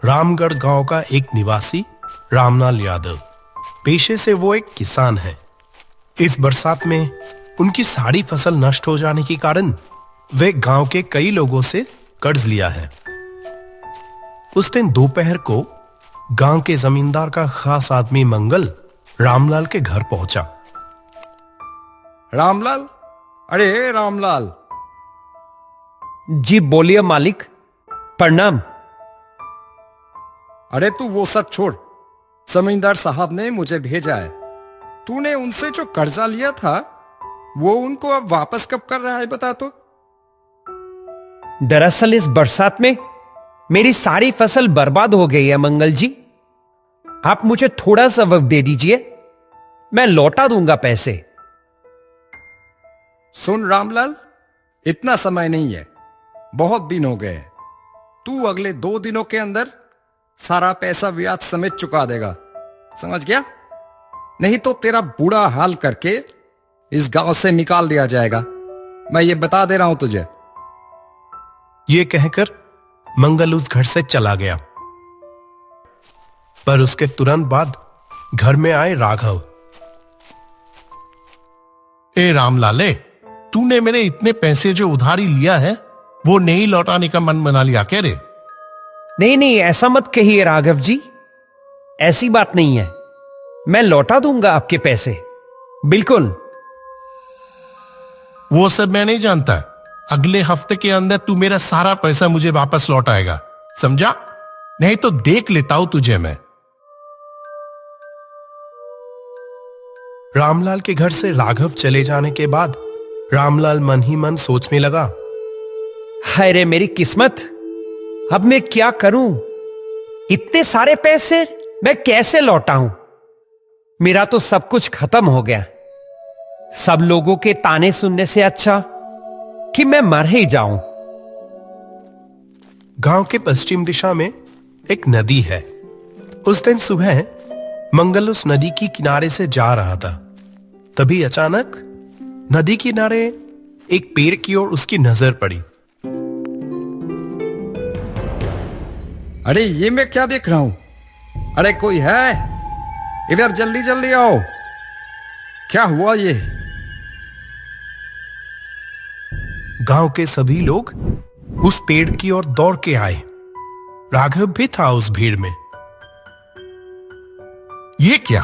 रामगढ़ गांव का एक निवासी रामलाल यादव, पेशे से वो एक किसान है। इस बरसात में उनकी सारी फसल नष्ट हो जाने के कारण वे गांव के कई लोगों से कर्ज लिया है। उस दिन दोपहर को गांव के जमींदार का खास आदमी मंगल रामलाल के घर पहुंचा। रामलाल, अरे रामलाल। जी बोलिए मालिक, प्रणाम। अरे तू वो सब छोड़, जमींदार साहब ने मुझे भेजा है। तूने उनसे जो कर्जा लिया था वो उनको अब वापस कब कर रहा है, बता तो। दरअसल इस बरसात में मेरी सारी फसल बर्बाद हो गई है मंगल जी। आप मुझे थोड़ा सा वक्त दे दीजिए, मैं लौटा दूंगा पैसे। सुन रामलाल, इतना समय नहीं है, बहुत दिन हो गए। तू अगले 2 दिनों के अंदर सारा पैसा ब्याज समेत चुका देगा, समझ गया? नहीं तो तेरा बुरा हाल करके इस गांव से निकाल दिया जाएगा, मैं ये बता दे रहा हूं तुझे। ये कहकर मंगल उस घर से चला गया। पर उसके तुरंत बाद घर में आए राघव। ए रामलाले, तूने मेरे इतने पैसे जो उधारी लिया है वो नहीं लौटाने का मन बना लिया क्या रे? नहीं, ऐसा मत कहिए राघव जी, ऐसी बात नहीं है। मैं लौटा दूंगा आपके पैसे, बिल्कुल। वो सब मैं नहीं जानता। अगले हफ्ते के अंदर तू मेरा सारा पैसा मुझे वापस लौटाएगा, समझा? नहीं तो देख लेता हूं तुझे मैं। रामलाल के घर से राघव चले जाने के बाद रामलाल मन ही मन सोचने लगा, हाय रे मेरी किस्मत, अब मैं क्या करूं? इतने सारे पैसे मैं कैसे लौटाऊं? मेरा तो सब कुछ खत्म हो गया। सब लोगों के ताने सुनने से अच्छा कि मैं मर ही जाऊं। गांव के पश्चिम दिशा में एक नदी है। उस दिन सुबह मंगल उस नदी की किनारे से जा रहा था। तभी अचानक नदी किनारे एक पेड़ की ओर उसकी नजर पड़ी। अरे ये मैं क्या देख रहा हूं? अरे कोई है इधर, जल्दी जल्दी आओ। क्या हुआ ये? गांव के सभी लोग उस पेड़ की ओर दौड़ के आए। राघव भी था उस भीड़ में। ये क्या?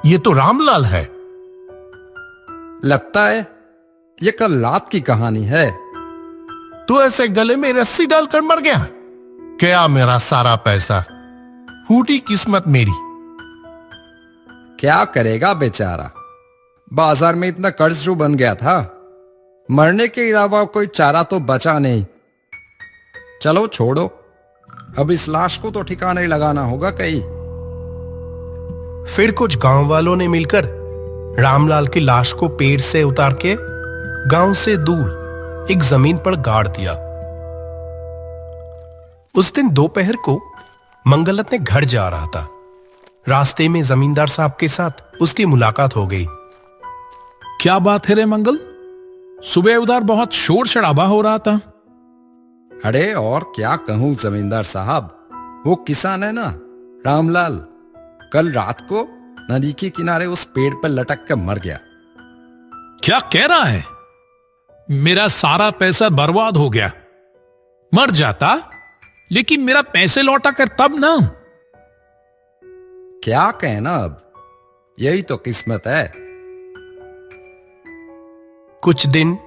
ये तो रामलाल है। लगता है ये कल रात की कहानी है। तू ऐसे गले में रस्सी डालकर मर गया क्या? मेरा सारा पैसा, फूटी किस्मत मेरी। क्या करेगा बेचारा, बाजार में इतना कर्जरू बन गया था, मरने के अलावा कोई चारा तो बचा नहीं। चलो छोड़ो, अब इस लाश को तो ठिकाने लगाना होगा कहीं। फिर कुछ गांव वालों ने मिलकर रामलाल की लाश को पेड़ से उतार के गांव से दूर एक जमीन पर गाड़ दिया। उस दिन दोपहर को मंगल अपने घर जा रहा था। रास्ते में जमींदार साहब के साथ उसकी मुलाकात हो गई। क्या बात है रे मंगल, सुबह उधर बहुत शोर शराबा हो रहा था। अरे और क्या कहूं जमींदार साहब, वो किसान है ना रामलाल, कल रात को नदी के किनारे उस पेड़ पर लटक कर मर गया। क्या कह रहा है? मेरा सारा पैसा बर्बाद हो गया। मर जाता लेकिन मेरा पैसे लौटा कर तब ना। क्या कहना, अब यही तो किस्मत है। कुछ दिन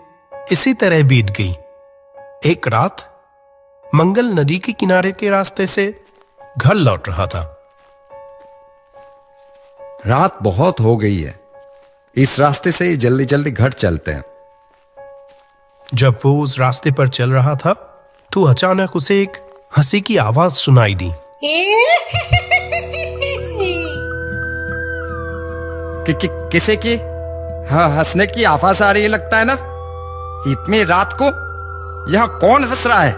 इसी तरह बीत गई। एक रात मंगल नदी के किनारे के रास्ते से घर लौट रहा था। रात बहुत हो गई है, इस रास्ते से जल्दी जल्दी घर चलते हैं। जब वो उस रास्ते पर चल रहा था तो अचानक उसे एक हंसी की आवाज सुनाई दी। किसे की? हाँ, हंसने की आवाज आ रही है लगता है ना। इतनी रात को यहां कौन हंस रहा है?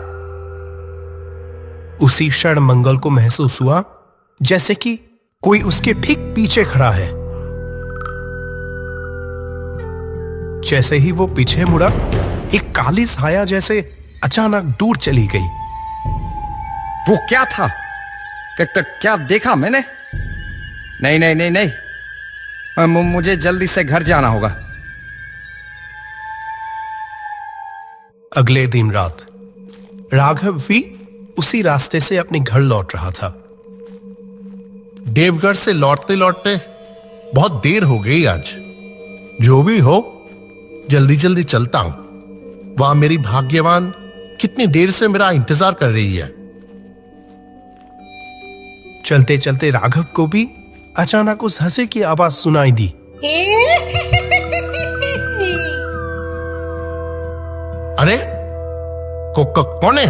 उसी क्षण मंगल को महसूस हुआ जैसे कि कोई उसके ठीक पीछे खड़ा है। जैसे ही वो पीछे मुड़ा, एक काली साया जैसे अचानक दूर चली गई। वो क्या था? क्या देखा मैंने? नहीं नहीं नहीं नहीं, मुझे जल्दी से घर जाना होगा। अगले दिन रात राघव भी उसी रास्ते से अपने घर लौट रहा था। देवगढ़ से लौटते लौटते बहुत देर हो गई आज। जो भी हो, जल्दी जल्दी चलता हूं। वहां मेरी भाग्यवान कितनी देर से मेरा इंतजार कर रही है। चलते चलते राघव को भी अचानक उस हंसी की आवाज सुनाई दी। अरे कौन है?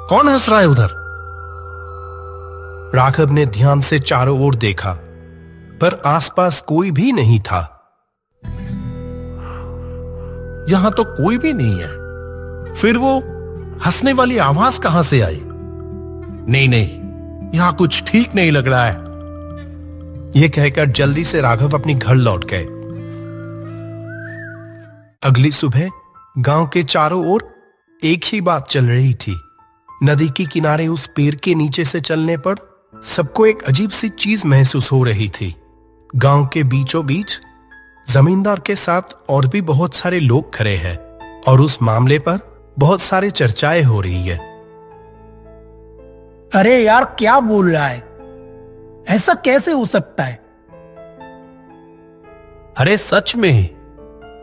कौन हंस रहा है उधर? राघव ने ध्यान से चारों ओर देखा, पर आसपास कोई भी नहीं था। यहां तो कोई भी नहीं है। फिर वो हंसने वाली आवाज कहां से आई? नहीं नहीं, यहां कुछ ठीक नहीं लग रहा है। यह कहकर जल्दी से राघव अपने घर लौट गए। अगली सुबह गांव के चारों ओर एक ही बात चल रही थी। नदी के किनारे उस पेड़ के नीचे से चलने पर सबको एक अजीब सी चीज महसूस हो रही थी। गांव के बीचों बीच जमींदार के साथ और भी बहुत सारे लोग खड़े हैं और उस मामले पर बहुत सारी चर्चाएं हो रही है। अरे यार, क्या बोल रहा है? ऐसा कैसे हो सकता है? अरे सच में,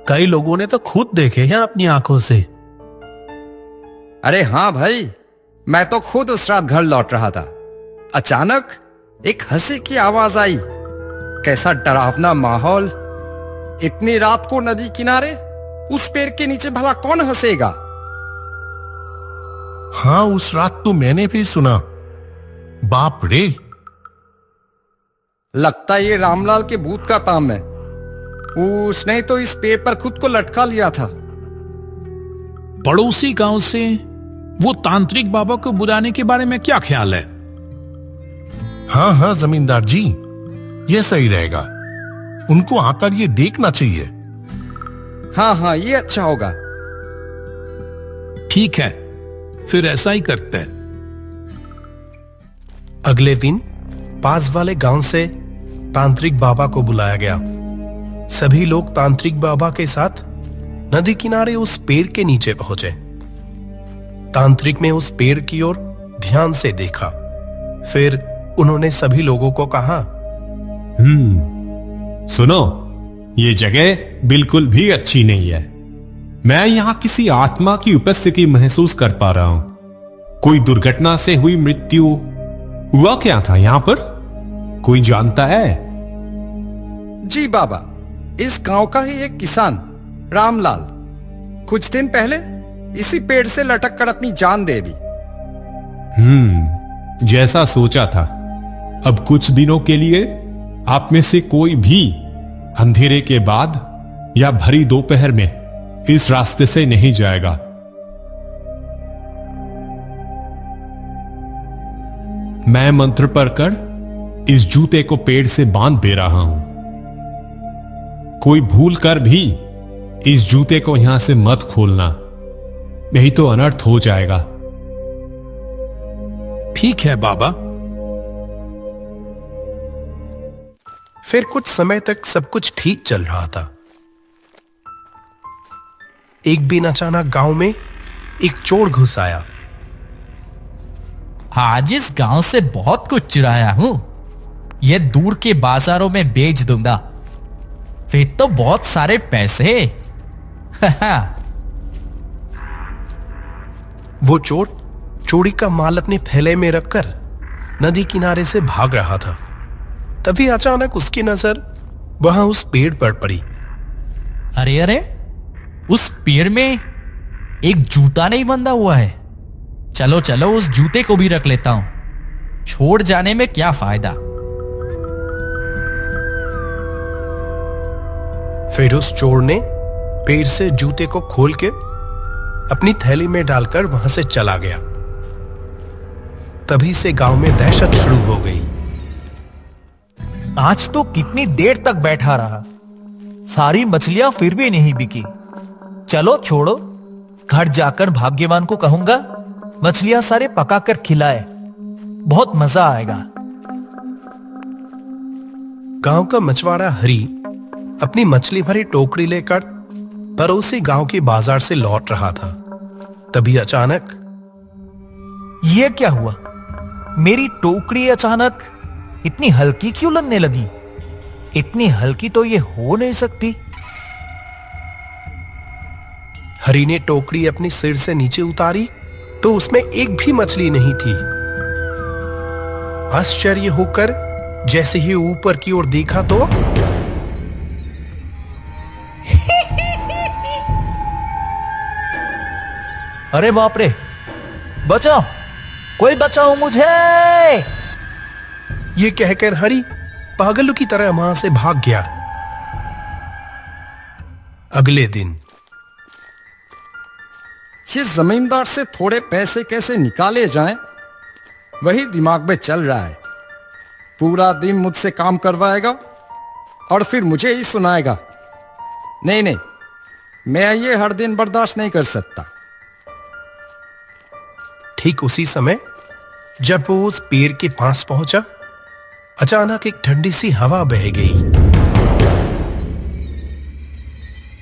कई लोगों ने तो खुद देखे हैं अपनी आंखों से। अरे हाँ भाई, मैं तो खुद उस रात घर लौट रहा था। अचानक एक हंसी की आवाज आई। कैसा डरावना माहौल। इतनी रात को नदी किनारे उस पेड़ के नीचे भला कौन हंसेगा? हाँ, उस रात तो मैंने भी सुना। बाप रे, लगता ये रामलाल के भूत का काम है। उसने तो इस पेड़ पर खुद को लटका लिया था। पड़ोसी गांव से वो तांत्रिक बाबा को बुलाने के बारे में क्या ख्याल है? हाँ हाँ जमींदार जी, ये सही रहेगा। उनको आकर ये देखना चाहिए। हाँ हाँ, ये अच्छा होगा। ठीक है, फिर ऐसा ही करते हैं। अगले दिन पास वाले गांव से तांत्रिक बाबा को बुलाया गया। सभी लोग तांत्रिक बाबा के साथ नदी किनारे उस पेड़ के नीचे पहुंचे। तांत्रिक ने उस पेड़ की ओर ध्यान से देखा। फिर उन्होंने सभी लोगों को कहा, सुनो, ये जगह बिल्कुल भी अच्छी नहीं है। मैं यहां किसी आत्मा की उपस्थिति महसूस कर पा रहा हूं। कोई दुर्घटना से हुई मृत्यु हुआ क्या था यहां पर? कोई जानता है? जी बाबा, इस गांव का ही एक किसान रामलाल कुछ दिन पहले इसी पेड़ से लटक कर अपनी जान दे दी। जैसा सोचा था। अब कुछ दिनों के लिए आप में से कोई भी अंधेरे के बाद या भरी दोपहर में इस रास्ते से नहीं जाएगा। मैं मंत्र पढ़कर इस जूते को पेड़ से बांध दे रहा हूं। कोई भूल कर भी इस जूते को यहां से मत खोलना, नहीं तो अनर्थ हो जाएगा। ठीक है बाबा। फिर कुछ समय तक सब कुछ ठीक चल रहा था। एक दिन अचानक गांव में एक चोर घुस आया। आज इस गांव से बहुत कुछ चुराया हूं। ये दूर के बाजारों में बेच दूंगा, फिर तो बहुत सारे पैसे। वो चोर चोरी का माल अपने थैले में रखकर नदी किनारे से भाग रहा था। तभी अचानक उसकी नजर वहां उस पेड़ पर पड़ी। अरे अरे, उस पेड़ में एक जूता नहीं बंधा हुआ है। चलो चलो, उस जूते को भी रख लेता हूं। छोड़ जाने में क्या फायदा। फिर उस चोर ने पेड़ से जूते को खोल के अपनी थैली में डालकर वहां से चला गया। तभी से गांव में दहशत शुरू हो गई। आज तो कितनी देर तक बैठा रहा, सारी मछलियां फिर भी नहीं बिकी। चलो छोड़ो, घर जाकर भाग्यवान को कहूंगा मछलियां सारे पकाकर खिलाए। बहुत मजा आएगा। गांव का मछुआरा हरी अपनी मछली भरी टोकरी लेकर पड़ोसी गांव के बाजार से लौट रहा था। तभी अचानक ये क्या हुआ? मेरी टोकरी अचानक इतनी हल्की क्यों लगने लगी? इतनी हल्की तो ये हो नहीं सकती। हरी ने टोकरी अपनी सिर से नीचे उतारी तो उसमें एक भी मछली नहीं थी। आश्चर्य होकर जैसे ही ऊपर की ओर देखा तो अरे बाप रे, बचाओ, कोई बचाओ मुझे। ये कहकर हरी पागलों की तरह वहां से भाग गया। अगले दिन इस जमींदार से थोड़े पैसे कैसे निकाले जाएं, वही दिमाग में चल रहा है। पूरा दिन मुझसे काम करवाएगा और फिर मुझे ही सुनाएगा। नहीं नहीं, मैं ये हर दिन बर्दाश्त नहीं कर सकता। ठीक उसी समय जब वो उस पेड़ के पास पहुंचा, अचानक एक ठंडी सी हवा बह गई।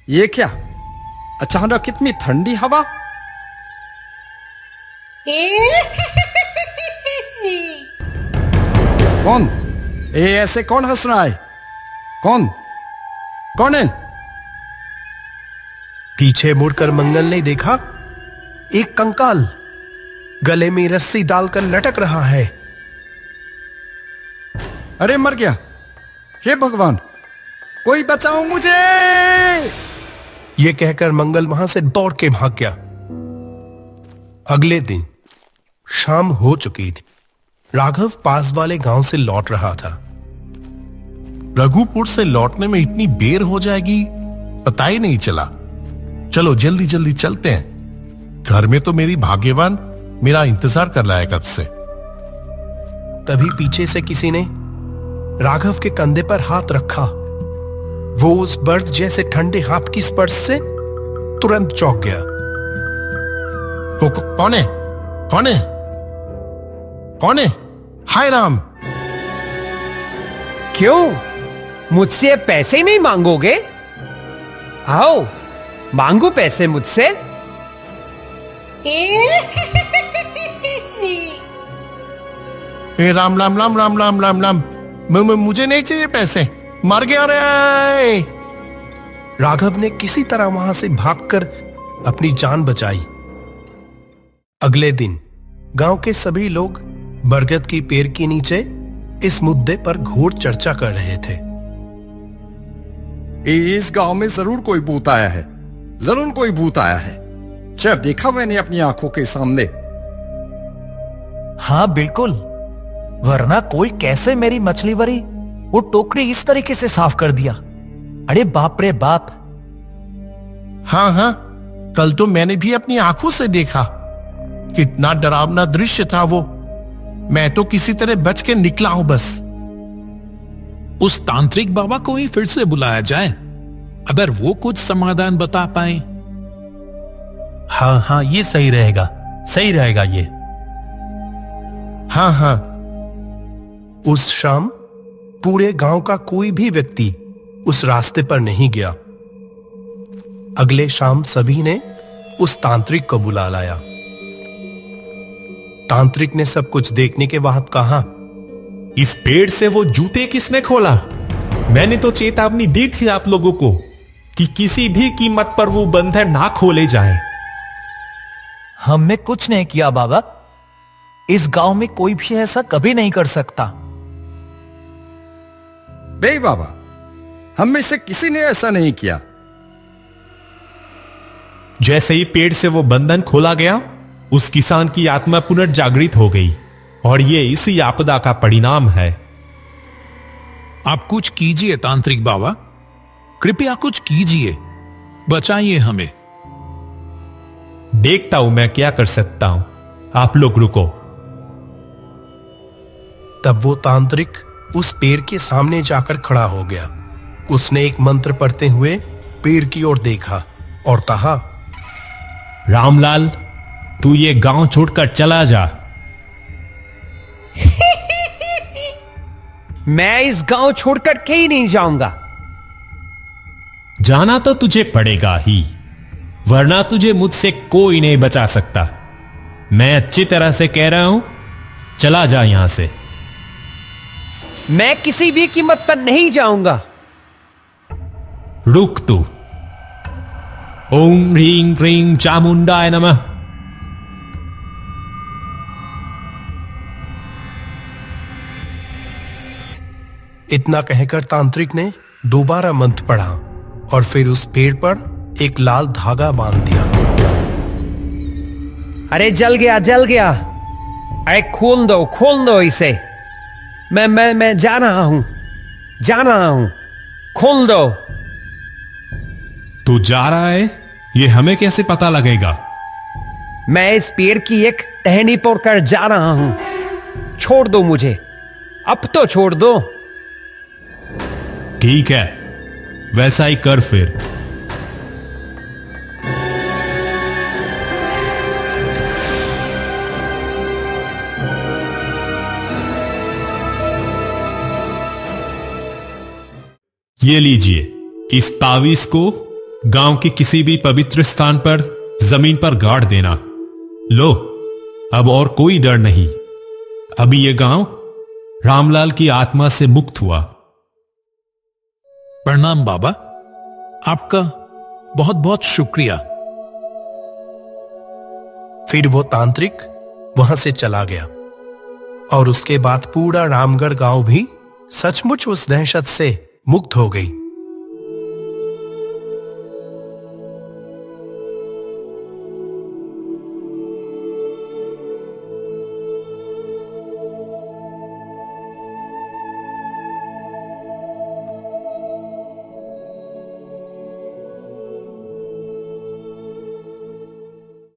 ये क्या, अचानक इतनी ठंडी हवा? कौन? ऐसे कौन हंस रहा है? कौन कौन है? पीछे मुड़कर मंगल ने देखा एक कंकाल गले में रस्सी डालकर लटक रहा है। अरे मर गया! हे भगवान, कोई बचाओ मुझे! यह कहकर मंगल वहां से दौड़ के भाग गया। अगले दिन शाम हो चुकी थी। राघव पास वाले गांव से लौट रहा था। रघुपुर से लौटने में इतनी देर हो जाएगी पता ही नहीं चला। चलो जल्दी जल्दी चलते हैं। घर में तो मेरी भाग्यवान मेरा इंतजार कर रहा है कब से। तभी पीछे से किसी ने राघव के कंधे पर हाथ रखा। वो उस बर्फ जैसे ठंडे हाथ की स्पर्श से तुरंत चौंक गया। कौन है? कौन है? कौन है? हाय राम! क्यों, मुझसे पैसे नहीं मांगोगे? आओ, मांगो पैसे मुझसे। ए राम राम राम राम राम राम राम, मुझे नहीं चाहिए पैसे, मर गया रे। राघव ने किसी तरह वहां से भागकर अपनी जान बचाई। अगले दिन गांव के सभी लोग बरगद की पेड़ के नीचे इस मुद्दे पर घोर चर्चा कर रहे थे। इस गांव में जरूर कोई भूत आया है, जरूर कोई भूत आया है। जब देखा मैंने अपनी आंखों के सामने। हाँ बिल्कुल, वरना कोई कैसे मेरी मछली भरी वो टोकरी इस तरीके से साफ कर दिया? अरे बाप रे बाप! हाँ हाँ, कल तो मैंने भी अपनी आंखों से देखा। कितना डरावना दृश्य था वो। मैं तो किसी तरह बच के निकला हूं बस। उस तांत्रिक बाबा को ही फिर से बुलाया जाए, अगर वो कुछ समाधान बता पाए। हाँ हाँ, ये सही रहेगा, सही रहेगा ये। हाँ हाँ। उस शाम पूरे गांव का कोई भी व्यक्ति उस रास्ते पर नहीं गया। अगले शाम सभी ने उस तांत्रिक को बुला लाया। तांत्रिक ने सब कुछ देखने के बाद कहा, इस पेड़ से वो जूते किसने खोला? मैंने तो चेतावनी दी थी आप लोगों को कि किसी भी कीमत पर वो बंधन ना खोले जाएं। हमने कुछ नहीं किया बाबा। इस गांव में कोई भी ऐसा कभी नहीं कर सकता। बे बाबा, हम में से किसी ने ऐसा नहीं किया। जैसे ही पेड़ से वो बंधन खोला गया, उस किसान की आत्मा पुनर्जागृत हो गई और ये इसी आपदा का परिणाम है। आप कुछ कीजिए तांत्रिक बाबा, कृपया कुछ कीजिए, बचाइए हमें। देखता हूं मैं क्या कर सकता हूं, आप लोग रुको। तब वो तांत्रिक उस पेड़ के सामने जाकर खड़ा हो गया। उसने एक मंत्र पढ़ते हुए पेड़ की ओर देखा और कहा, रामलाल, तू ये गांव छोड़कर चला जा। मैं इस गांव छोड़कर कहीं नहीं जाऊंगा। जाना तो तुझे पड़ेगा ही, वरना तुझे मुझसे कोई नहीं बचा सकता। मैं अच्छी तरह से कह रहा हूं, चला जा यहां से। मैं किसी भी कीमत पर नहीं जाऊंगा। रुक तू। ओम ह्रीं क्रीं चामुंडाय नमः। इतना कहकर तांत्रिक ने दोबारा मंत्र पढ़ा और फिर उस पेड़ पर एक लाल धागा बांध दिया। अरे जल गया, जल गया। अरे खोल दो इसे। मैं जा रहा हूं, खोल दो। तू जा रहा है, ये हमें कैसे पता लगेगा? मैं इस पेड़ की एक टहनी पकड़ जा रहा हूं। छोड़ दो मुझे, अब तो छोड़ दो। ठीक है, वैसा ही कर फिर। ये लीजिए, इस तावीज को गांव के किसी भी पवित्र स्थान पर जमीन पर गाड़ देना। लो, अब और कोई डर नहीं। अभी यह गांव रामलाल की आत्मा से मुक्त हुआ। प्रणाम बाबा, आपका बहुत बहुत शुक्रिया। फिर वो तांत्रिक वहां से चला गया और उसके बाद पूरा रामगढ़ गांव भी सचमुच उस दहशत से मुक्त हो गई।